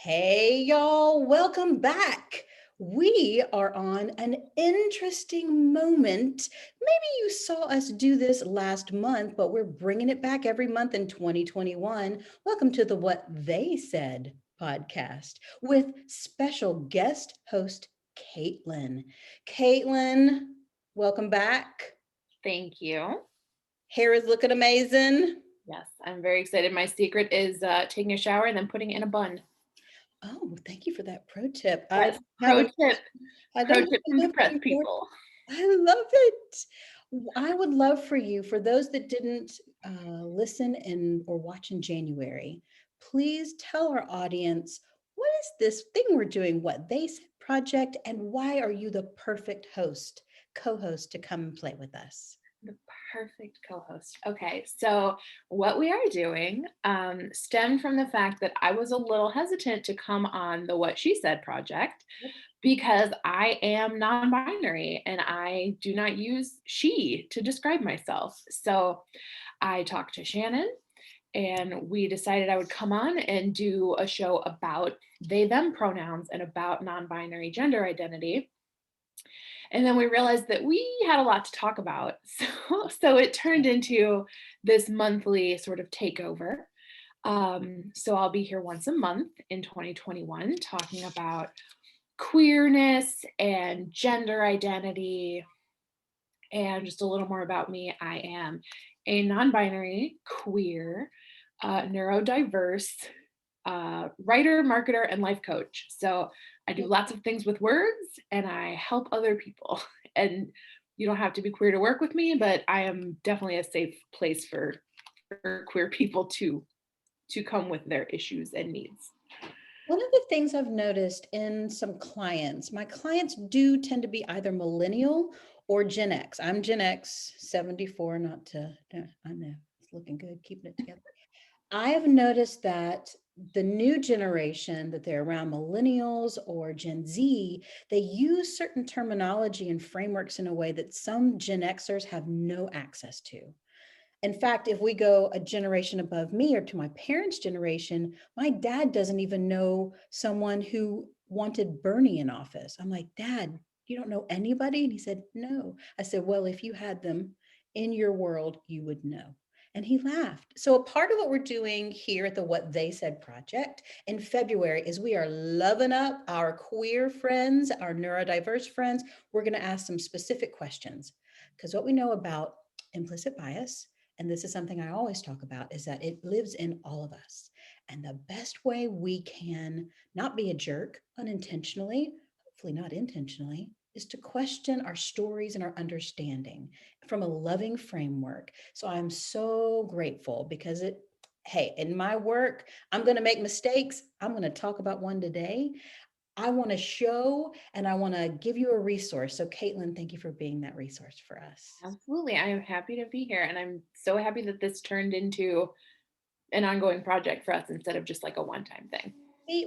Hey, y'all, welcome back. We are on an interesting moment. Maybe you saw us do this last month, but we're bringing it back every month in 2021. Welcome to the What They Said podcast with special guest host Caitlin. Caitlin, welcome back. Thank you. Hair is looking amazing. Yes, I'm very excited. My secret is taking a shower and then putting it in a bun. Oh, thank you for that pro tip. Yes, How pro would tip. I Pro don't tip have from enough depressed keyboard. people. I love it. I would love for you, for those that didn't listen or watch in January, please tell our audience, what is this thing we're doing, What They Said project, and why are you the perfect co-host to come and play with us? The perfect co-host. Okay, so what we are doing stemmed from the fact that I was a little hesitant to come on the What She Said project because I am non-binary and I do not use she to describe myself. So I talked to Shannon and we decided I would come on and do a show about they them pronouns and about non-binary gender identity. And then we realized that we had a lot to talk about. So it turned into this monthly sort of takeover. So I'll be here once a month in 2021 talking about queerness and gender identity and just a little more about me. I am a non-binary, queer, neurodiverse writer, marketer, and life coach. So I do lots of things with words and I help other people. And you don't have to be queer to work with me, but I am definitely a safe place for queer people to come with their issues and needs. One of the things I've noticed in some clients, my clients do tend to be either millennial or Gen X. I'm Gen X 74, not to, I know it's looking good, keeping it together. I have noticed that the new generation that they're around, millennials or Gen Z, they use certain terminology and frameworks in a way that some Gen Xers have no access to. In fact, if we go a generation above me or to my parents' generation, my dad doesn't even know someone who wanted Bernie in office. I'm like, Dad, you don't know anybody? And he said, No. I said, Well, if you had them in your world, you would know. And he laughed. So, a part of what we're doing here at the What They Said project in February is we are loving up our queer friends, our neurodiverse friends. We're going to ask some specific questions because what we know about implicit bias, and this is something I always talk about, is that it lives in all of us. And the best way we can not be a jerk unintentionally, hopefully not intentionally, is to question our stories and our understanding from a loving framework. So I'm so grateful because hey, in my work, I'm going to make mistakes. I'm going to talk about one today. I want to show and I want to give you a resource. So, Caitlin, thank you for being that resource for us. Absolutely. I am happy to be here. And I'm so happy that this turned into an ongoing project for us instead of just like a one-time thing.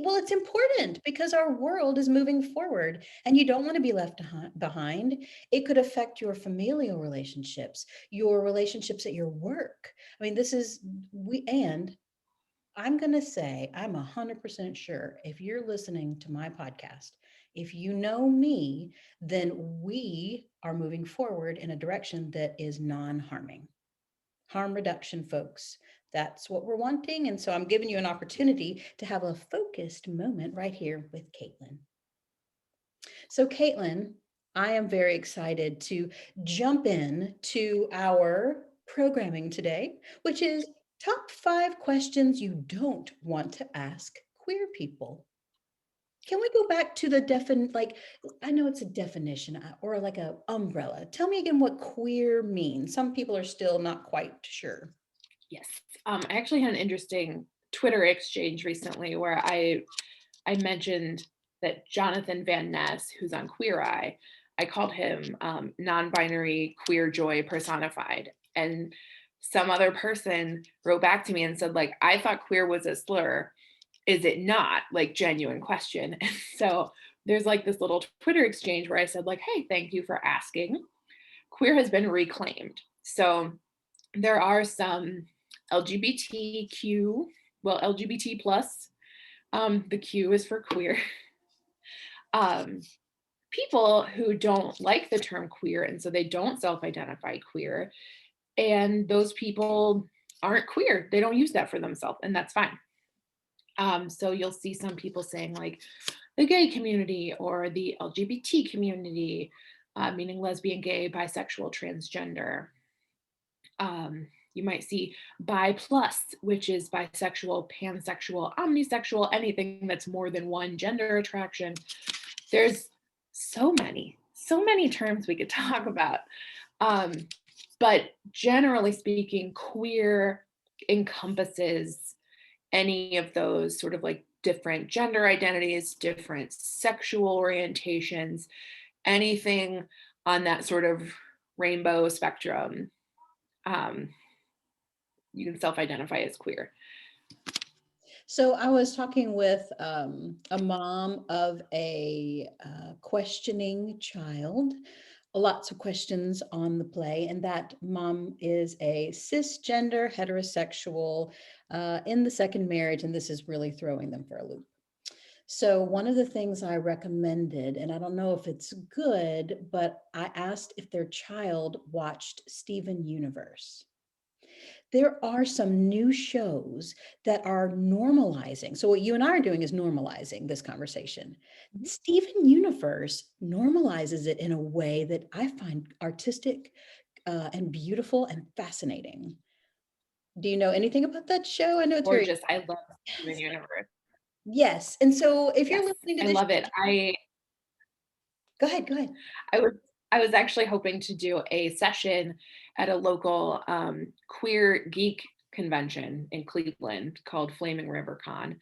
Well, it's important because our world is moving forward and you don't want to be left behind. It could affect your familial relationships, your relationships at your work. I mean, and I'm going to say, I'm 100% sure if you're listening to my podcast, if you know me, then we are moving forward in a direction that is non-harming. Harm reduction, folks. That's what we're wanting. And so I'm giving you an opportunity to have a focused moment right here with Caitlin. So, Caitlin, I am very excited to jump in to our programming today, which is top 5 questions you don't want to ask queer people. Can we go back to I know it's a definition or like a umbrella. Tell me again what queer means. Some people are still not quite sure. Yes. I actually had an interesting Twitter exchange recently where I mentioned that Jonathan Van Ness, who's on Queer Eye, I called him non-binary queer joy personified. And some other person wrote back to me and said, like, I thought queer was a slur. Is it not? Like, genuine question. And so there's like this little Twitter exchange where I said, like, hey, thank you for asking. Queer has been reclaimed. So there are some LGBTQ, well, LGBT plus The Q is for queer. Um, People who don't like the term queer, and so they don't self-identify queer, and those people aren't queer. They don't use that for themselves, and that's fine. So you'll see some people saying like the gay community or the LGBT community, meaning lesbian, gay, bisexual, transgender. You might see bi plus, which is bisexual, pansexual, omnisexual, anything that's more than one gender attraction. There's so many terms we could talk about. Um, but generally speaking, queer encompasses any of those sort of like different gender identities, different sexual orientations, anything on that sort of rainbow spectrum. Um, you can self-identify as queer. So I was talking with a mom of a questioning child, lots of questions on the play, and that mom is a cisgender heterosexual in the second marriage, and this is really throwing them for a loop. So one of the things I recommended, and I don't know if it's good, but I asked if their child watched Steven Universe. There are some new shows that are normalizing. So what you and I are doing is normalizing this conversation. Mhm. Steven Universe normalizes it in a way that I find artistic and beautiful and fascinating. Do you know anything about that show? I know it's very Gorgeous. I love Steven Universe. yes. And so if you're Yes, listening to I this, love it. go ahead, go ahead. I was I was actually hoping to do a session at a local queer geek convention in Cleveland called Flaming River Con.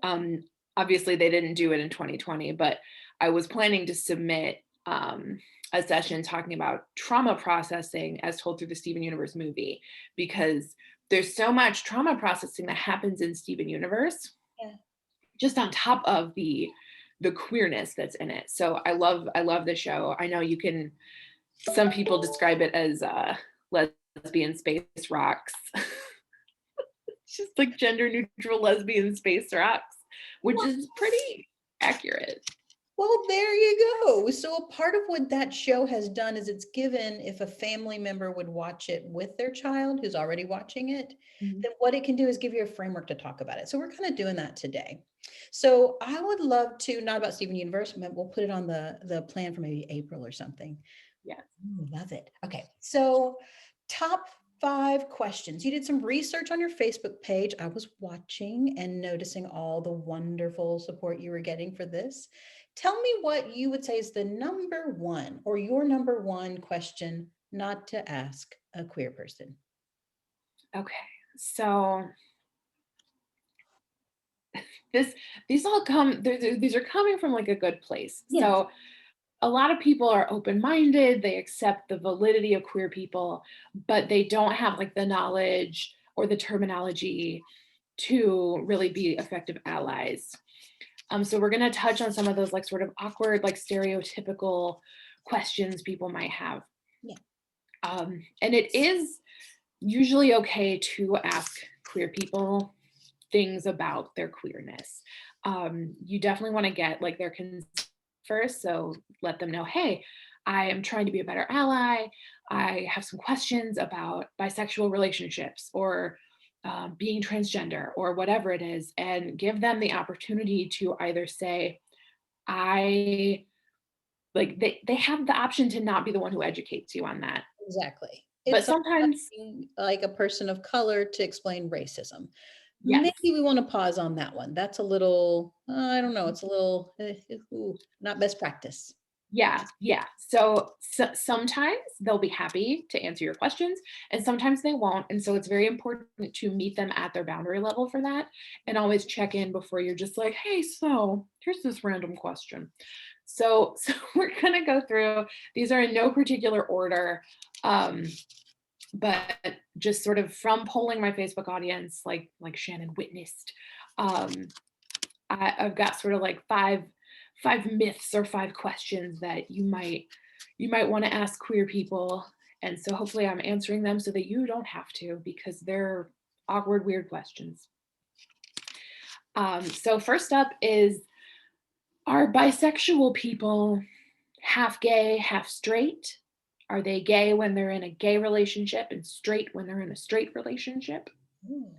Um, Obviously, they didn't do it in 2020, but I was planning to submit a session talking about trauma processing as told through the Steven Universe movie, because there's so much trauma processing that happens in Steven Universe, Yeah. just on top of the queerness that's in it. So I love the show. I know you can. Some people describe it as lesbian space rocks. It's just like gender neutral lesbian space rocks, which is pretty accurate. Well, there you go. So a part of what that show has done is it's given, if a family member would watch it with their child who's already watching it, Mhm. then what it can do is give you a framework to talk about it. So we're kind of doing that today. So I would love to, not about Steven Universe, but we'll put it on the plan for maybe April or something. Yes. Ooh, love it. Okay. So top 5 questions. You did some research on your Facebook page. I was watching and noticing all the wonderful support you were getting for this. Tell me what you would say is the number one or your number one question not to ask a queer person. Okay. So this these all come these are coming from like a good place. Yes, So a lot of people are open-minded, they accept the validity of queer people, but they don't have like the knowledge or the terminology to really be effective allies. So we're going to touch on some of those like sort of awkward, like stereotypical questions people might have. yeah, And it is usually okay to ask queer people things about their queerness. You definitely want to get like their consent first. So let them know, hey, I am trying to be a better ally. I have some questions about bisexual relationships or being transgender or whatever it is, and give them the opportunity to either say, I like they have the option to not be the one who educates you on that. exactly. But It's like sometimes, asking, like a person of color to explain racism. yes. Maybe we want to pause on that one. That's a little, I don't know, it's a little, ooh, not best practice. Yeah, yeah. So sometimes they'll be happy to answer your questions, and sometimes they won't. And so it's very important to meet them at their boundary level for that, and always check in before you're just like, hey, so here's this random question. So we're gonna go through. These are in no particular order, um, but just sort of from polling my Facebook audience, like Shannon witnessed. Um, I've got sort of like five myths or 5 questions that you might want to ask queer people. And so hopefully I'm answering them so that you don't have to, because they're awkward, weird questions. So first up is, are bisexual people half gay, half straight? Are they gay when they're in a gay relationship and straight when they're in a straight relationship? Ooh.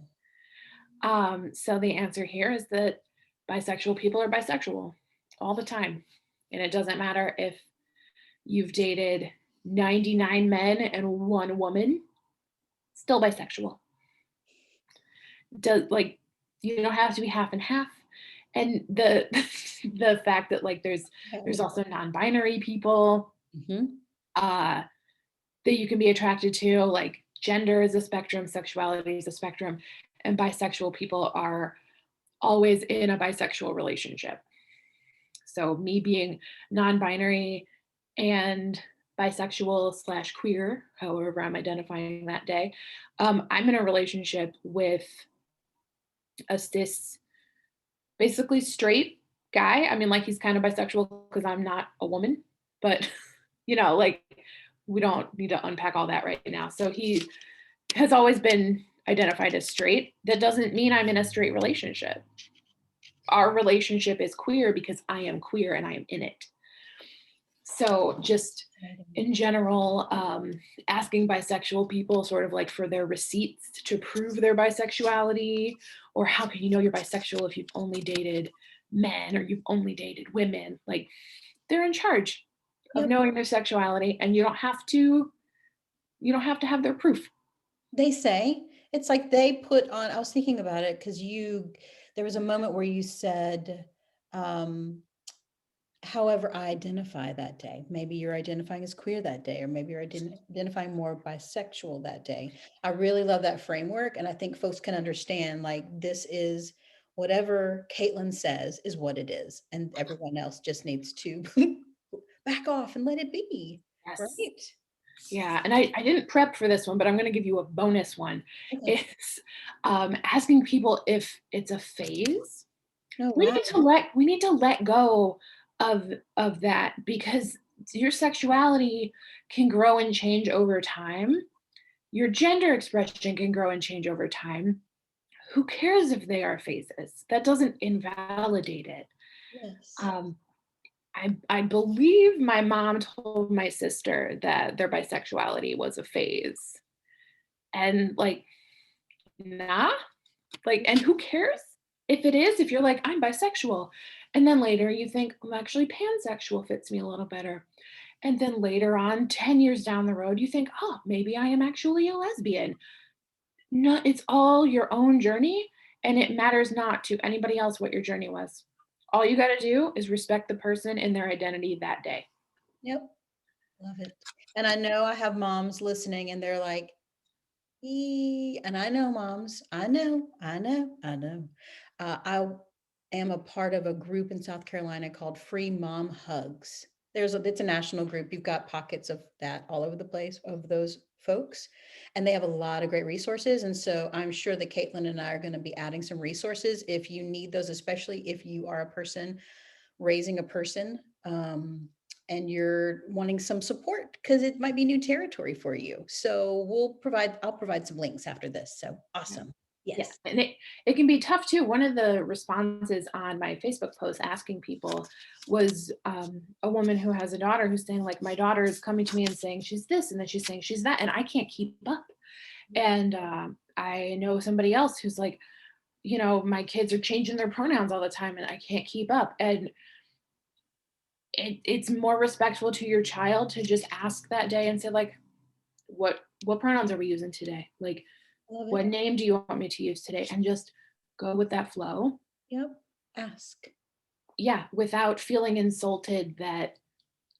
So the answer here is that bisexual people are bisexual all the time. And it doesn't matter if you've dated 99 men and one woman, still bisexual. Does like you don't have to be half and half. And the the fact that like there's also non-binary people Mhm. uh that you can be attracted to, like gender is a spectrum, sexuality is a spectrum, and bisexual people are always in a bisexual relationship. So me being non-binary and bisexual slash queer, however I'm identifying that day, I'm in a relationship with a cis, basically straight guy. I mean, like he's kind of bisexual because I'm not a woman, but like we don't need to unpack all that right now. So he has always been identified as straight. That doesn't mean I'm in a straight relationship. Our relationship is queer because I am queer and I am in it. So just in general, asking bisexual people sort of like for their receipts to prove their bisexuality, or how can you know you're bisexual if you've only dated men or you've only dated women? Like they're in charge of Yep. knowing their sexuality, and you don't have to have their proof. They say it's like they put on, I was thinking about it because there was a moment where you said, um, however I identify that day. Maybe you're identifying as queer that day, or maybe you're identifying more bisexual that day. I really love that framework. And I think folks can understand like this is whatever Caitlin says is what it is. And everyone else just needs to back off and let it be. Yes. Right. Yeah, and I didn't prep for this one, but I'm going to give you a bonus one. Okay. It's asking people if it's a phase. Oh, We wow. need to let go of that, because your sexuality can grow and change over time. Your gender expression can grow and change over time. Who cares if they are phases? That doesn't invalidate it. Yes. Um, I believe my mom told my sister that their bisexuality was a phase. And like, nah, like, and who cares if it is, if you're like, I'm bisexual. And then later you think, well, actually, pansexual fits me a little better. And then later on, 10 years down the road, you think, oh, maybe I am actually a lesbian. No, it's all your own journey. And it matters not to anybody else what your journey was. All you got to do is respect the person and their identity that day. Yep. Love it. And I know I have moms listening and they're like, and I know moms, I know. I am a part of a group in South Carolina called Free Mom Hugs. It's a national group. You've got pockets of that all over the place of those folks, and they have a lot of great resources. And so I'm sure that Caitlin and I are going to be adding some resources if you need those, especially if you are a person raising a person, and you're wanting some support because it might be new territory for you. So I'll provide some links after this. So Yeah. awesome. Yeah, Yes. and it can be tough too. One of the responses on my Facebook post asking people was a woman who has a daughter who's saying like, my daughter is coming to me and saying she's this and then she's saying she's that, and I can't keep up. And I know somebody else who's like, my kids are changing their pronouns all the time and I can't keep up. And it's more respectful to your child to just ask that day and say like, what pronouns are we using today? Like, Love what it. name do you want me to use today? And just go with that flow. Yep. Ask. Yeah, without feeling insulted that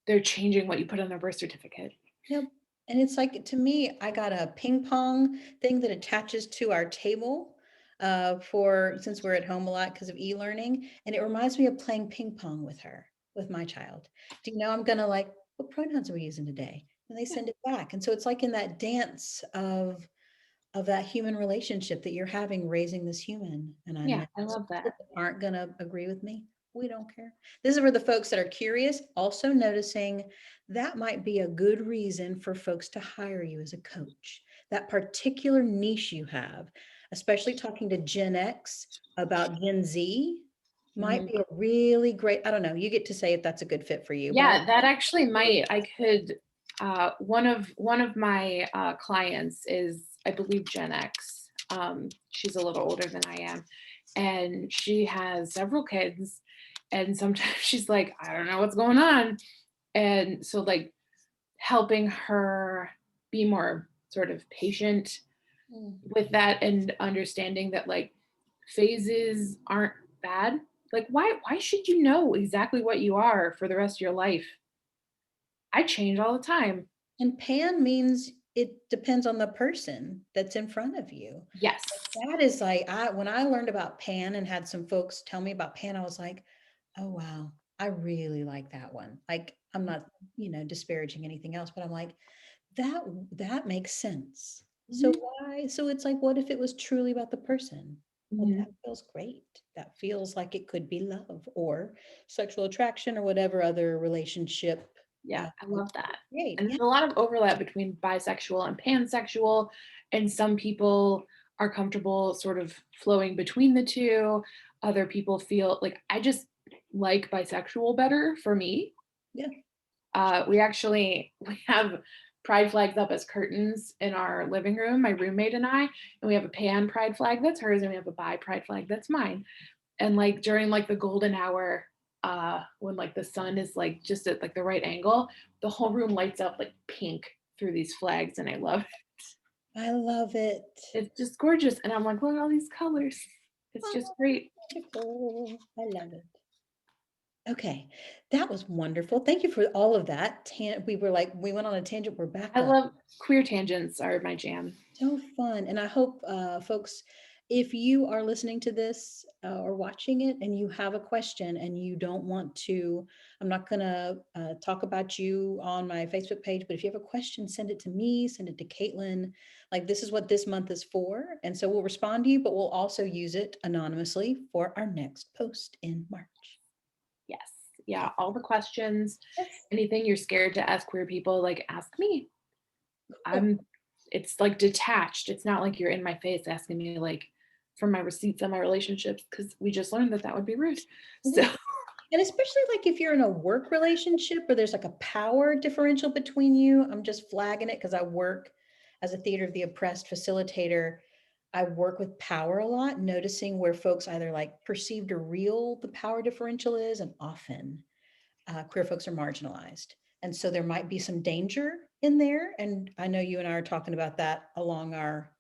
they're changing what you put on their birth certificate. Yep. And it's like, to me, I got a ping pong thing that attaches to our table for since we're at home a lot because of e-learning. And it reminds me of playing ping pong with her, with my child. Do you know I'm gonna like, what pronouns are we using today? And they Yeah, send it back. And so it's like in that dance of that human relationship that you're having raising this human. And I yeah, know I some love people that. aren't going to agree with me. We don't care. This is for the folks that are curious, also noticing that might be a good reason for folks to hire you as a coach. That particular niche you have. especially talking to Gen X about Gen Z might Mhm. be a really great, I don't know, you get to say if that's a good fit for you, but Yeah, that actually might. I could. One of my clients is, I believe, Gen X. She's a little older than I am, and she has several kids. And sometimes she's like, I don't know what's going on, and so like helping her be more sort of patient Mm. with that and understanding that like phases aren't bad. Like why should you know exactly what you are for the rest of your life? I change all the time. And pan means it depends on the person that's in front of you. Yes. That is like, when I learned about pan and had some folks tell me about pan, I was like, oh wow, I really like that one. Like, I'm not, disparaging anything else, but I'm like, that that makes sense. So Mhm. why? So it's like, what if it was truly about the person? Well, that Mhm. feels great. That feels like it could be love or sexual attraction or whatever other relationship. Yeah, I love that. Great. And Yeah. there's a lot of overlap between bisexual and pansexual, and some people are comfortable sort of flowing between the two. Other people feel like I just like bisexual better for me. Yeah. We have pride flags up as curtains in our living room, my roommate and I, and we have a pan pride flag that's hers, and we have a bi pride flag that's mine. And like during like the golden hour, when like the sun is like just at like the right angle, the whole room lights up like pink through these flags, and I love it. I love it. It's just gorgeous, and I'm like, look at all these colors. It's just Oh, great. beautiful. I love it. Okay, that was wonderful. Thank you for all of that. We were like, we went on a tangent. We're back I up. love queer tangents are my jam. So fun. And I hope, folks, if you are listening to this or watching it and you have a question and you don't want to, I'm not going to talk about you on my Facebook page, but if you have a question, send it to me, send it to Caitlin. Like, this is what this month is for. And so we'll respond to you, but we'll also use it anonymously for our next post in March. Yes. Yeah, all the questions, Yes. anything you're scared to ask queer people, like ask me. Cool. I'm it's like detached. It's not like you're in my face asking me like for my receipts on my relationships, because we just learned that that would be rude. So And especially like if you're in a work relationship where there's like a power differential between you, I'm just flagging it because I work as a theater of the oppressed facilitator. I work with power a lot, noticing where folks either like perceived or real the power differential is, and often queer folks are marginalized. And so there might be some danger in there. And I know you and I are talking about that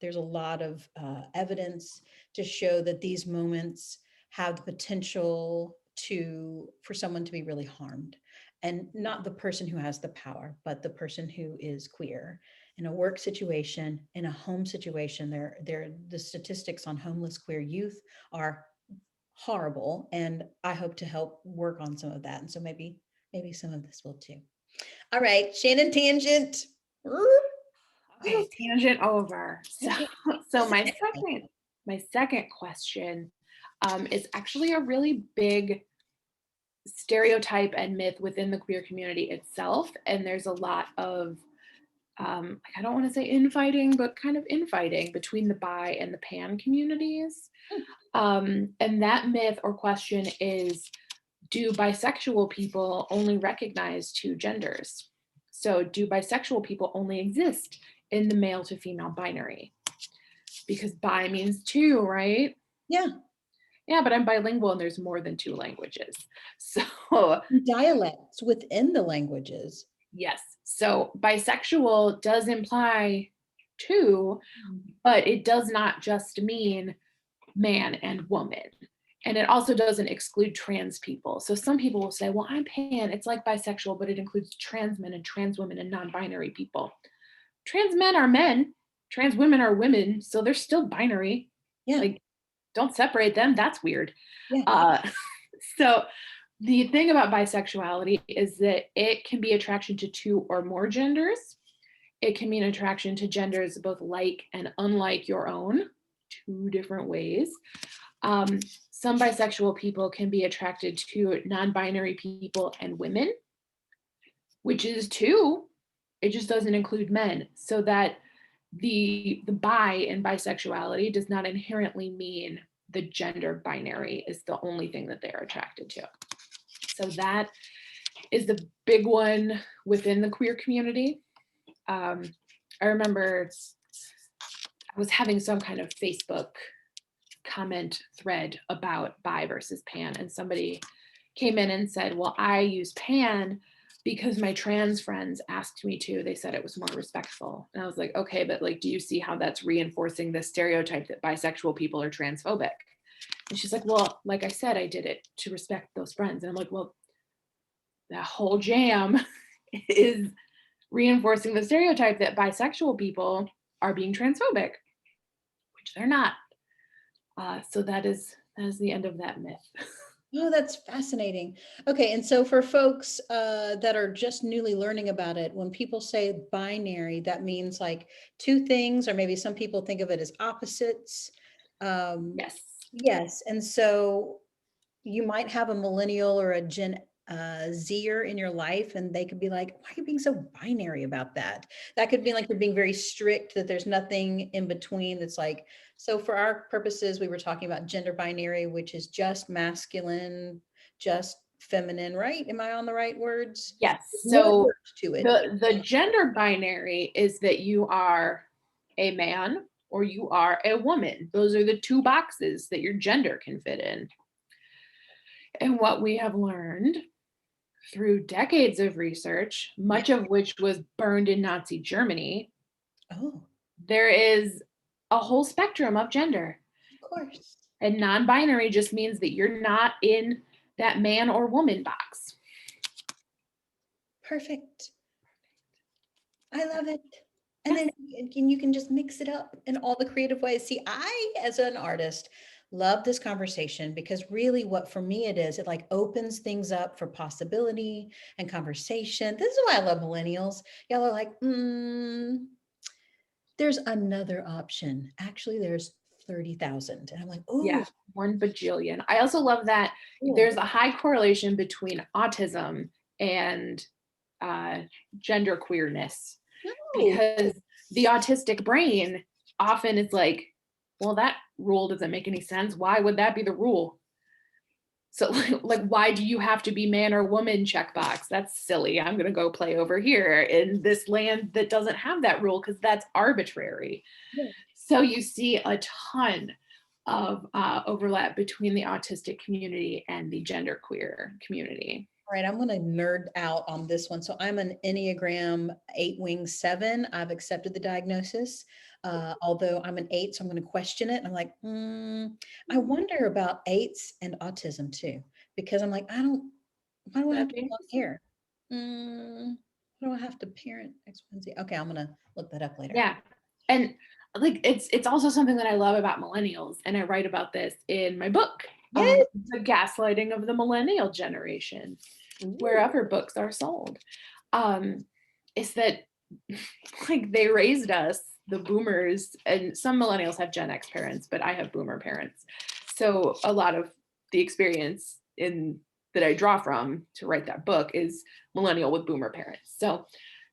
there's a lot of evidence to show that these moments have the potential for someone to be really harmed. And not the person who has the power, but the person who is queer. In a work situation, in a home situation, the statistics on homeless queer youth are horrible, and I hope to help work on some of that. And so maybe some of this will too. All right, Shannon tangent. okay, tangent over. So Okay. so my second question is actually a really big stereotype and myth within the queer community itself. And there's a lot of like, I don't want to say infighting, but kind of infighting between the bi and the pan communities. And that myth or question is, do bisexual people only recognize two genders? So, do bisexual people only exist in the male to female binary? Because bi means two, right? Yeah, Yeah, but I'm bilingual and there's more than two languages. So, dialects within the languages. yes. So, bisexual does imply two, but it does not just mean man and woman. And it also doesn't exclude trans people. So some people will say, well, I'm pan. It's like bisexual, but it includes trans men and trans women and non binary people. Trans men are men, trans women are women. So they're still binary. Yeah, Like, don't separate them. That's weird. yeah. Uh, so the thing about bisexuality is that it can be attraction to two or more genders. It can mean attraction to genders both like and unlike your own, two different ways. Um, some bisexual people can be attracted to non-binary people and women, which is two. It just doesn't include men. So that the bi in bisexuality does not inherently mean the gender binary is the only thing that they're attracted to. So that is the big one within the queer community. I remember I was having some kind of Facebook comment thread about bi versus pan, and somebody came in and said, well, I use pan because my trans friends asked me to. They said it was more respectful. And I was like, okay, but like, do you see how that's reinforcing the stereotype that bisexual people are transphobic? And she's like, well, like I said, I did it to respect those friends. And I'm like, well, that whole jam is reinforcing the stereotype that bisexual people are being transphobic, which they're not. So that is the end of that myth. Oh, that's fascinating. Okay, and so for folks that are just newly learning about it, when people say binary, that means like two things, or maybe some people think of it as opposites. Yes. Yes, and so you might have a millennial or a Gen Zer in your life, and they could be like, why are you being so binary about that? That could be like you're being very strict, that there's nothing in between that's like, so for our purposes, we were talking about gender binary, which is just masculine, just feminine, right? Am I on the right words? Yes. More So words to it. the gender binary is that you are a man or you are a woman. Those are the two boxes that your gender can fit in. And what we have learned through decades of research, much of which was burned in Nazi Germany, Oh, there is a whole spectrum of gender. of course. And non-binary just means that you're not in that man or woman box. Perfect. I love it. And then you can just mix it up in all the creative ways. See, I, as an artist, love this conversation because really what for me it is, it like opens things up for possibility and conversation. This is why I love millennials. Y'all are like, there's another option. Actually, there's 30,000. And I'm like, Yeah, oh, 1 bajillion. I also love that there's a high correlation between autism and gender queerness, because the autistic brain often is like, well, that rule doesn't make any sense. Why would that be the rule? So like, why do you have to be man or woman checkbox? That's silly. I'm going to go play over here in this land that doesn't have that rule because that's arbitrary. yeah. So you see a ton of overlap between the autistic community and the genderqueer community. All right, I'm going to nerd out on this one. So I'm an Enneagram 8 wing 7. I've accepted the diagnosis, although I'm an 8, so I'm going to question it. And I'm like, I wonder about 8s and autism too, because I'm like, why do I have to be long hair? Why do I have to parent X, Y, and Z? Okay, I'm going to look that up later. Yeah. And like, it's also something that I love about millennials. And I write about this in my book, Yes. The Gaslighting of the Millennial Generation, wherever books are sold. Is that like they raised us, the boomers, and some millennials have Gen X parents, but I have boomer parents. So a lot of the experience that I draw from to write that book is millennial with boomer parents. So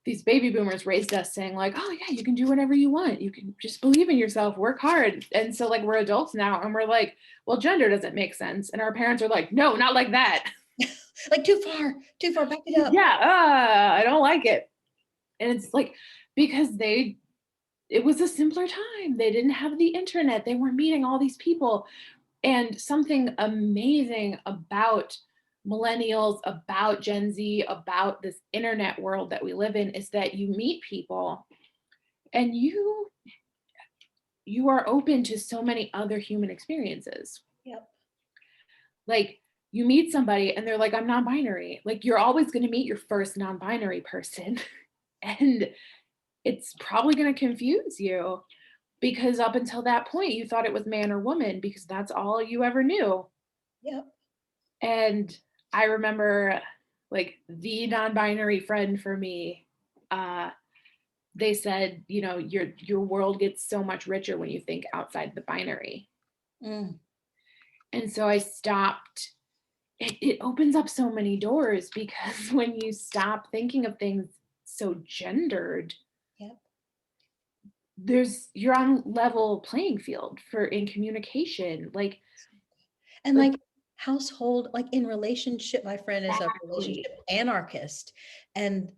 these baby boomers raised us saying like, oh yeah, you can do whatever you want. You can just believe in yourself, work hard. And so like we're adults now and we're like, well, gender doesn't make sense. And our parents are like, no, not like that. Like too far, back it up. Yeah, I don't like it. And it's like, because it was a simpler time. They didn't have the internet. They weren't meeting all these people. And something amazing about millennials, about Gen Z, about this internet world that we live in is that you meet people and you are open to so many other human experiences. Yep. Like you meet somebody and they're like, I'm non-binary. Like you're always going to meet your first non-binary person. And it's probably going to confuse you because up until that point, you thought it was man or woman because that's all you ever knew. Yep. And I remember like the non-binary friend for me, they said, you know, your world gets so much richer when you think outside the binary. And so I stopped. It opens up so many doors because when you stop thinking of things so gendered, Yep. you're on level playing field for in communication, And like like household, like in relationship, my friend is a exactly. relationship anarchist, and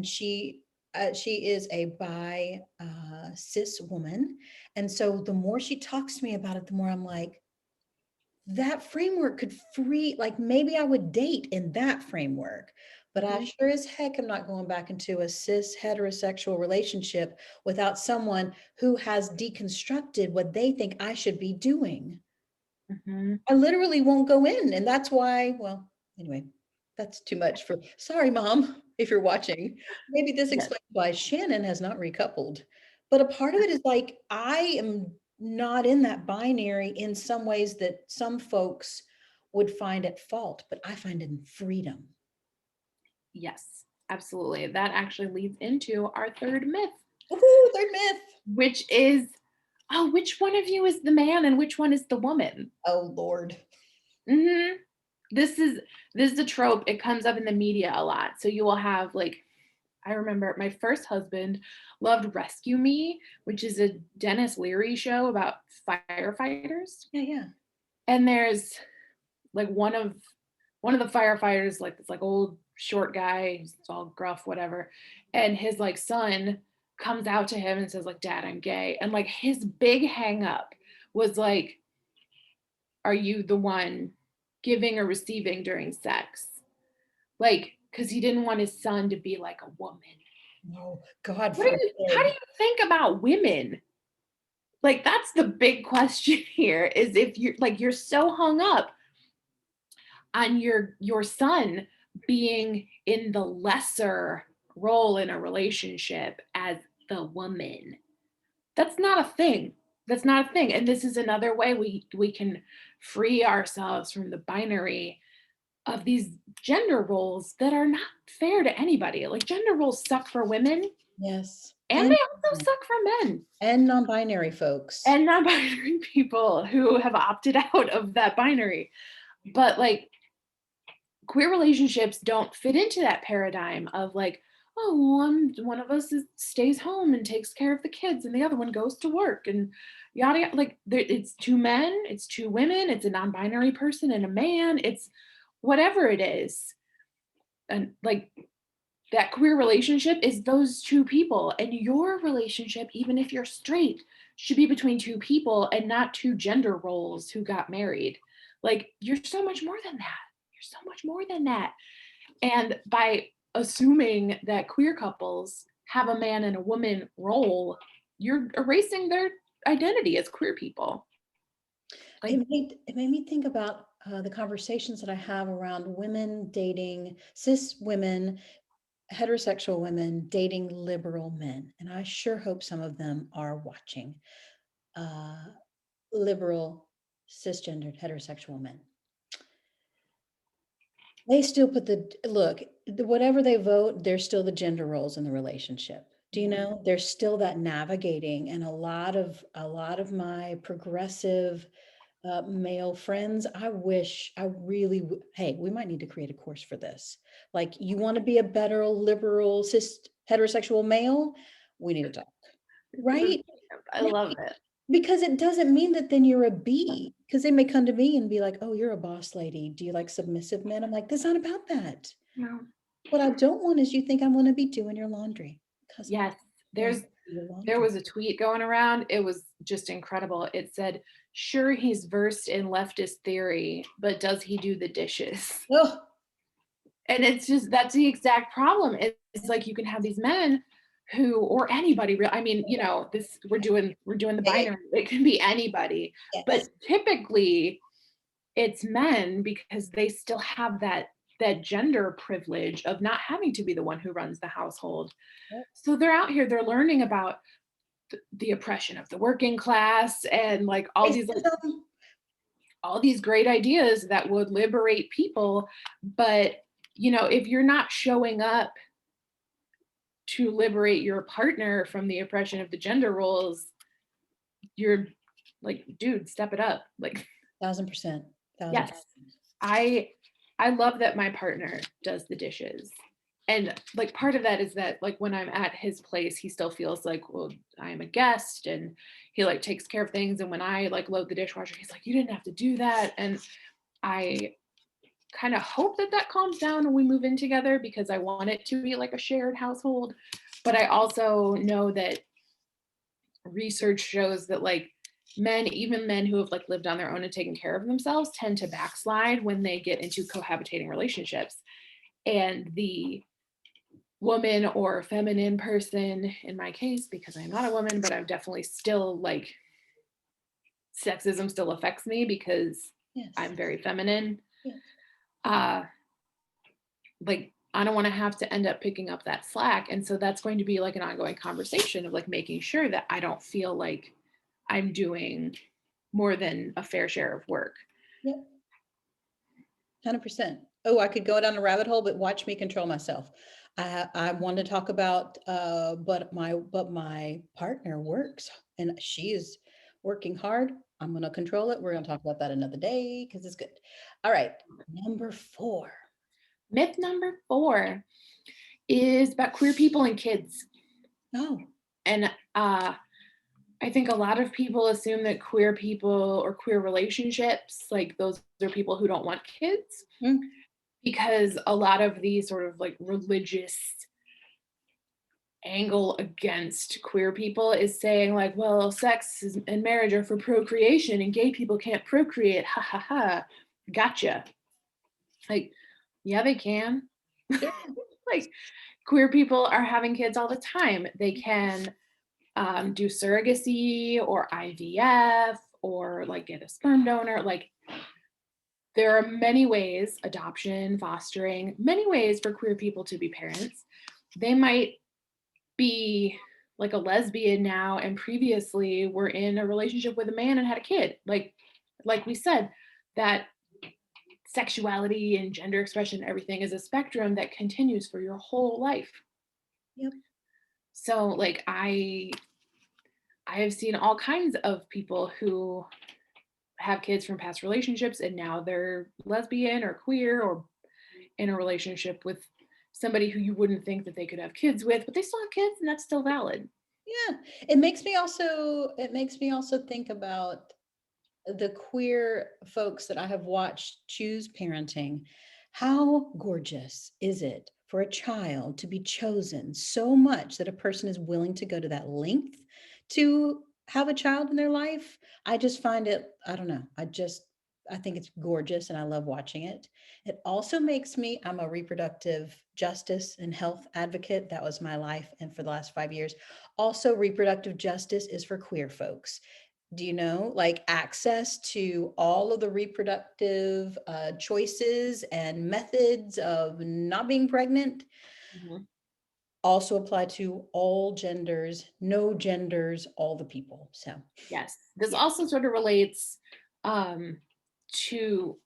she is a cis woman, and so the more she talks to me about it, the more I'm like, that framework could free, like maybe I would date in that framework, but I Mhm, sure as heck am not going back into a cis heterosexual relationship without someone who has deconstructed what they think I should be doing. mhm. I literally won't go in. And that's why, well, anyway, that's too much for, sorry, mom, if you're watching. Maybe this Yes, explains why Shannon has not recoupled. But a part of it is like, I am not in that binary in some ways that some folks would find at fault, but I find it in freedom. yes, absolutely. That actually leads into our third myth, Woohoo, third myth. which is, oh, which one of you is the man and which one is the woman? Oh, Lord. Mhm. This is this is a trope. It comes up in the media a lot. So you will have like, I remember my first husband loved Rescue Me, which is a Dennis Leary show about firefighters. Yeah, yeah. And there's like one of the firefighters, like this like old short guy, he's all gruff, whatever. And his like son comes out to him and says, like, Dad, I'm gay. And like his big hang up was like, are you the one giving or receiving during sex? Like, because he didn't want his son to be like a woman. No, God How do forbid. you think about women? Like, that's the big question here, is if you're like, you're so hung up on your son being in the lesser role in a relationship as the woman. That's not a thing. That's not a thing. And this is another way we can free ourselves from the binary of these gender roles that are not fair to anybody. Like gender roles suck for women Yes. and they also suck for men And non-binary folks. and non-binary people who have opted out of that binary. But like queer relationships don't fit into that paradigm of like, oh, one of us stays home and takes care of the kids and the other one goes to work and yada yada. Like it's two men, it's two women, it's a non-binary person and a man, it's whatever it is. And like that queer relationship is those two people, and your relationship, even if you're straight, should be between two people and not two gender roles who got married. Like you're so much more than that. You're so much more than that. And by assuming that queer couples have a man and a woman role, you're erasing their identity as queer people. Like, It made me think about the conversations that I have around women dating, cis women, heterosexual women dating liberal men. And I sure hope some of them are watching. Uh, Liberal, cisgendered, heterosexual men. They still put look, whatever they vote, there's still the gender roles in the relationship. Do you know? There's still that navigating, and a lot of my progressive male friends, I wish I really hey, we might need to create a course for this. Like, you want to be a better liberal cis heterosexual male? We need to talk, right? I love it. Because it doesn't mean that then you're a B, because they may come to me and be like, "Oh, you're a boss lady. Do you like submissive men?" I'm like, "That's not about that. No. What I don't want is you think I'm gonna be doing your laundry, because I'm not Yes, going there's to do your there laundry." was a tweet going around. It was just incredible. It said, "Sure, he's versed in leftist theory, but does he do the dishes?" Oh, And it's just that's the exact problem. It's like you can have these men who, or anybody real. I mean, this we're doing the eh, binary. It can be anybody, but yes. typically it's men because they still have that gender privilege of not having to be the one who runs the household. Yep. So they're out here, they're learning about the oppression of the working class and like Racism. all these great ideas that would liberate people. But if you're not showing up to liberate your partner from the oppression of the gender roles, you're like, dude, step it up. Like, 1,000%. yes, 1,000%. I I love that my partner does the dishes. And like part of that is that like when I'm at his place, he still feels like, well, I am a guest, and he like takes care of things. And when I like load the dishwasher, he's like, you didn't have to do that. And I kind of hope that that calms down when we move in together, because I want it to be like a shared household. But I also know that research shows that like men, even men who have like lived on their own and taken care of themselves, tend to backslide when they get into cohabitating relationships. And the woman or feminine person in my case, because I'm not a woman, but I'm definitely still like sexism still affects me because Yes. I'm very feminine. Yes. Like I don't want to have to end up picking up that slack. And so that's going to be like an ongoing conversation of like making sure that I don't feel like I'm doing more than a fair share of work. Yep. 100%. Oh, I could go down a rabbit hole, but watch me control myself. I want to talk about, but my partner works and she is working hard. I'm going to control it. We're going to talk about that another day because it's good. All right. Number 4. Myth number 4 is about queer people and kids. Oh, And I think a lot of people assume that queer people or queer relationships, like those are people who don't want kids, because a lot of the sort of like religious angle against queer people is saying like, well, and marriage are for procreation and gay people can't procreate. Ha ha ha. Gotcha. Like, yeah, they can. yeah. Like, queer people are having kids all the time. They can do surrogacy or IVF or like get a sperm donor. Like, there are many ways, adoption, fostering, many ways for queer people to be parents. They might be like a lesbian now and previously were in a relationship with a man and had a kid. Like we said, that sexuality and gender expression, everything is a spectrum that continues for your whole life. Yep. So like I have seen all kinds of people who have kids from past relationships and now they're lesbian or queer or in a relationship with somebody who you wouldn't think that they could have kids with, but they still have kids and that's still valid. Yeah. It makes me also think about the queer folks that I have watched choose parenting. How gorgeous is it for a child to be chosen so much that a person is willing to go to that length to have a child in their life? I just find it, I don't know. I think it's gorgeous and I love watching it. It also makes me, I'm a reproductive justice and health advocate. That was my life. And for the last 5 years, also reproductive justice is for queer folks. Do you know, like access to all of the reproductive choices and methods of not being pregnant also apply to all genders, no genders, all the people. So Yes. This yeah. also sort of relates to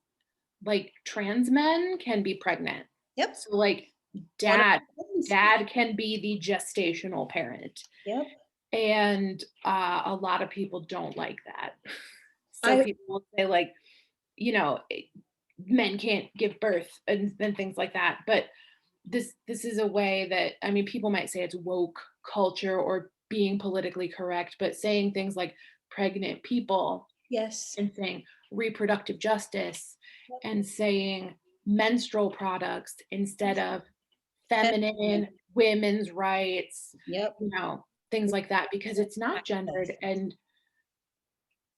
like trans men can be pregnant. Yep. So like One of dad the things. dad can be the gestational parent. Yep. And a lot of people don't like that. So I people will say like, men can't give birth and things like that. But this is a way that, I mean, people might say it's woke culture or being politically correct, but saying things like pregnant people yes. and saying reproductive justice Yep. and saying menstrual products instead of feminine Feminine. women's rights, Yep. things like that, because it's not gendered, Access. and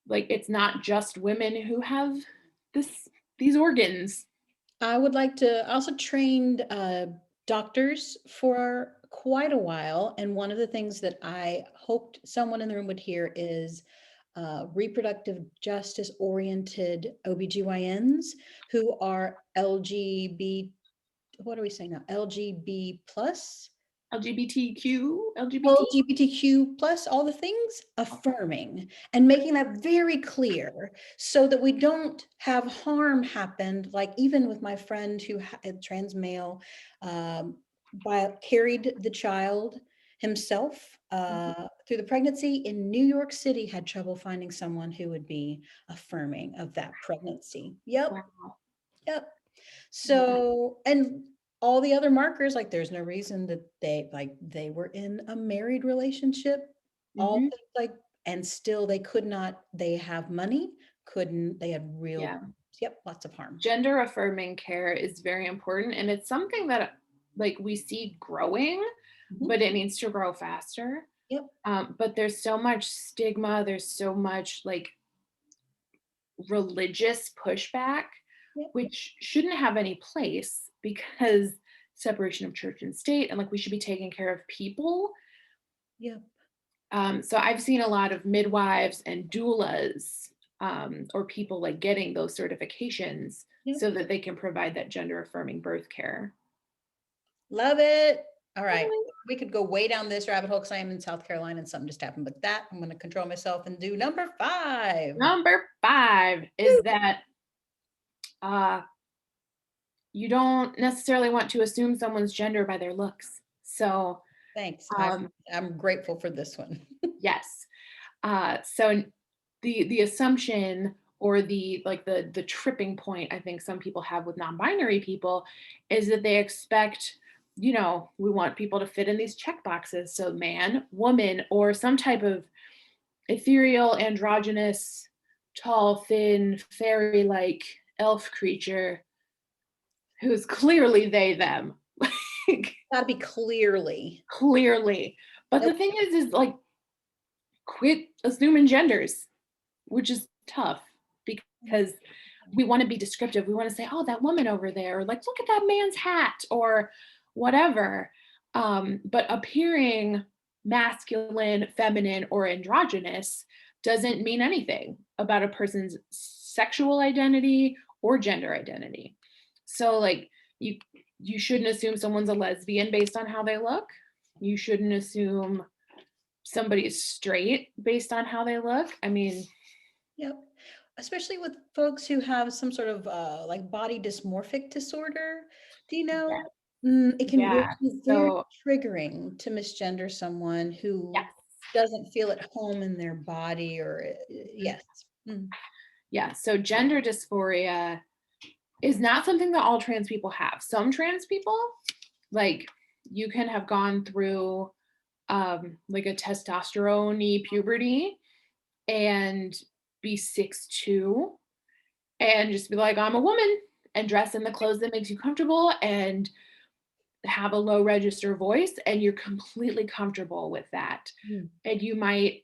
like it's not just women who have these organs. I would like to also trained doctors for quite a while. And one of the things that I hoped someone in the room would hear is reproductive justice oriented OBGYNs who are LGBT, what are we saying now? LGB plus? LGBT. LGBTQ plus, all the things, affirming and making that very clear so that we don't have harm happen. Like even with my friend who had trans male, carried the child himself through the pregnancy in New York City, had trouble finding someone who would be affirming of that pregnancy. Yep. Wow. Yep. Yeah. So, and all the other markers, like there's no reason that they were in a married relationship, all Mhm. things like, and still they could not, they have money, couldn't, they had real, Yeah. yep, lots of harm. Gender affirming care is very important, and it's something that like we see growing, Mhm. but it needs to grow faster. Yep, But there's so much stigma, there's so much like religious pushback, yep, which shouldn't have any place because separation of church and state, and like we should be taking care of people. yep, So I've seen a lot of midwives and doulas, or people like getting those certifications yep. so that they can provide that gender affirming birth care. Love it. All right. Really? We could go way down this rabbit hole because I am in South Carolina and something just happened. But that I'm going to control myself and do number 5. Number 5 is that uh, you don't necessarily want to assume someone's gender by their looks. So, Thanks. um, I'm grateful for this one. yes. So the assumption or the like the tripping point I think some people have with non-binary people is that they expect, we want people to fit in these check boxes. So man, woman, or some type of ethereal, androgynous, tall, thin, fairy-like elf creature who's clearly they, them. Like, Gotta be clearly. clearly. But the Nope. thing is like quit assuming genders, which is tough because we want to be descriptive. We want to say, oh, that woman over there, or like, look at that man's hat, or whatever. But appearing masculine, feminine, or androgynous doesn't mean anything about a person's sexual identity or gender identity. So, like, you shouldn't assume someone's a lesbian based on how they look. You shouldn't assume somebody is straight based on how they look. I mean, Yep. Especially with folks who have some sort of like body dysmorphic disorder. Do you yeah, know? It can really yeah. be very So, triggering to misgender someone yes. who doesn't feel at home in their body or Mhm. yes. Mm, Yeah. So, gender dysphoria is not something that all trans people have. Some trans people, like, you can have gone through like a testosterone puberty and be 6'2" and just be like, I'm a woman, and dress in the clothes that makes you comfortable and have a low register voice, and you're completely comfortable with that. mm. And you might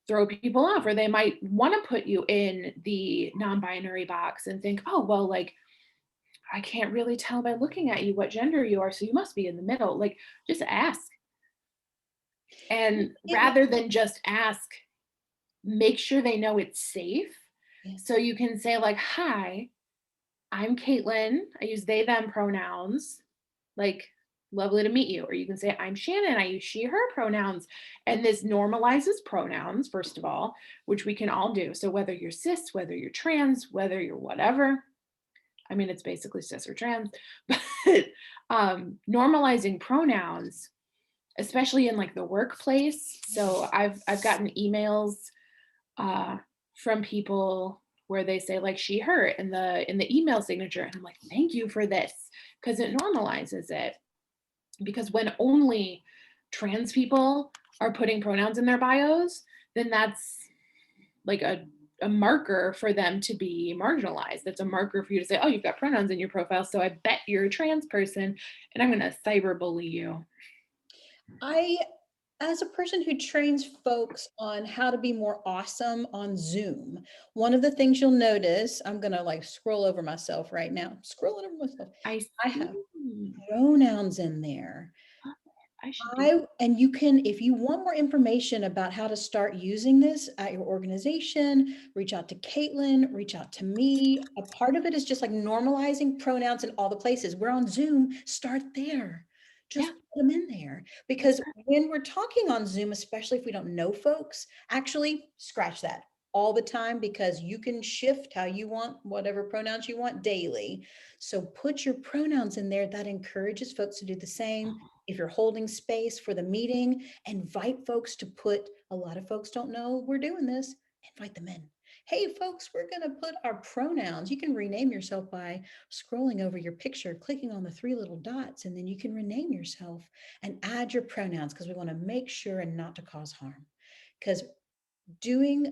throw people off, or they might want to put you in the non-binary box and think, oh, well, like, I can't really tell by looking at you what gender you are, so you must be in the middle. Like, just ask. And It, rather than just ask, make sure they know it's safe. yeah. So you can say, like, hi, I'm Caitlin. I use they, them pronouns. Like, lovely to meet you. Or you can say, I'm Shannon. I use she, her pronouns. And this normalizes pronouns, first of all, which we can all do. So whether you're cis, whether you're trans, whether you're whatever, I mean, it's basically cis or trans, but normalizing pronouns, especially in like the workplace. So I've gotten emails uh, from people where they say like she, her in the email signature, and I'm like, thank you for this, because it normalizes it. Because when only trans people are putting pronouns in their bios, then that's like a marker for them to be marginalized. That's a marker for you to say, oh, you've got pronouns in your profile, so I bet you're a trans person, and I'm going to cyberbully you. I, as a person who trains folks on how to be more awesome on Zoom, one of the things you'll notice, I'm going to like scroll over myself right now, scrolling over myself. I I have see. pronouns in there. I should do. And you can, if you want more information about how to start using this at your organization, reach out to Caitlin, reach out to me. A part of it is just like normalizing pronouns in all the places. We're on Zoom, start there. Yeah, Just put them in there. that's Because perfect. when we're talking on Zoom, especially if we don't know folks, actually scratch that all the time because you can shift how you want whatever pronouns you want daily. So put your pronouns in there. That encourages folks to do the same. If you're holding space for the meeting, invite folks to put, a lot of folks don't know we're doing this, invite them in. Hey, folks, we're going to put our pronouns. You can rename yourself by scrolling over your picture, clicking on the three little dots, and then you can rename yourself and add your pronouns because we want to make sure and not to cause harm. Because doing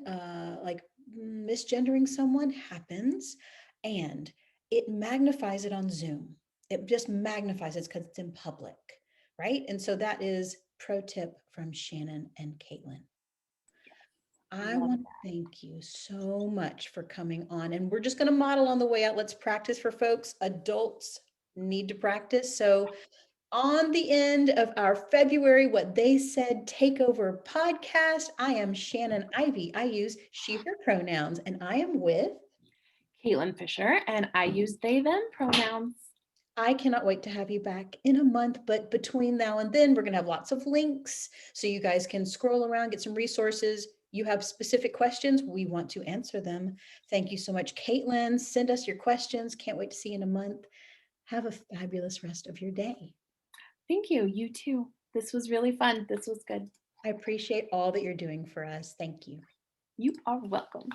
like misgendering someone happens and it magnifies it on Zoom. It just magnifies it because it's in public, right? And so that is pro tip from Shannon and Caitlin. I Love want to thank you so much for coming on. And we're just going to model on the way out. Let's practice for folks. Adults need to practice. So, on the end of our February What They Said Takeover podcast, I am Shannon Ivy. I use she, her pronouns, and I am with. Caitlin Fisher, and I use they, them pronouns. I cannot wait to have you back in a month, but between now and then, we're going to have lots of links so you guys can scroll around, get some resources. You have specific questions, we want to answer them. Thank you so much, Caitlin. Send us your questions. Can't wait to see you in a month. Have a fabulous rest of your day. Thank you. You too. This was really fun. This was good. I appreciate all that you're doing for us. Thank you. You are welcome.